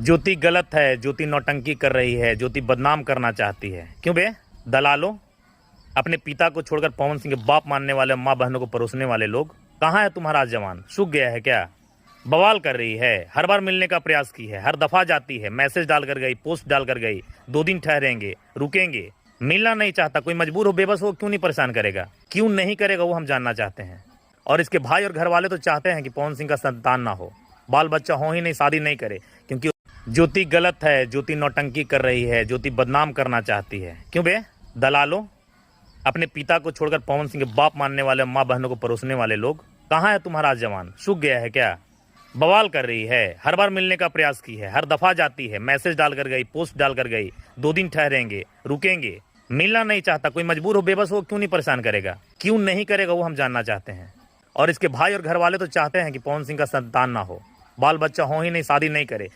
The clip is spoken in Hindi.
ज्योति गलत है, ज्योति नौटंकी कर रही है, ज्योति बदनाम करना चाहती है। क्यों बे दलालों, अपने पिता को छोड़कर पवन सिंह के बाप मानने वाले, माँ बहनों को परोसने वाले लोग, कहाँ है तुम्हारा जवान? सूख गया है क्या? बवाल कर रही है, हर बार मिलने का प्रयास की है, हर दफा जाती है, मैसेज डालकर गई, पोस्ट डालकर गई, 2 दिन ठहरेंगे, रुकेंगे, मिलना नहीं चाहता। कोई मजबूर हो, बेबस हो, क्यों नहीं परेशान करेगा? क्यों नहीं करेगा वो हम जानना चाहते हैं। और इसके भाई और घर वाले तो चाहते हैं कि पवन सिंह का संतान ना हो, बाल बच्चा हो ही नहीं, शादी नहीं करे, क्योंकि ज्योति गलत है, ज्योति नौटंकी कर रही है, ज्योति बदनाम करना चाहती है। क्यों बे दलालों, अपने पिता को छोड़कर पवन सिंह के बाप मानने वाले, माँ बहनों को परोसने वाले लोग, कहाँ है तुम्हारा जवान? सूख गया है क्या? बवाल कर रही है, हर बार मिलने का प्रयास की है, हर दफा जाती है, मैसेज डालकर गई, पोस्ट डालकर गई, 2 दिन ठहरेंगे, रुकेंगे, मिलना नहीं चाहता। कोई मजबूर हो, बेबस हो, क्यों नहीं परेशान करेगा? क्यों नहीं करेगा वो हम जानना चाहते हैं। और इसके भाई और घर वाले तो चाहते हैं कि पवन सिंह का संतान ना हो, बाल बच्चा हो ही नहीं, शादी नहीं करे,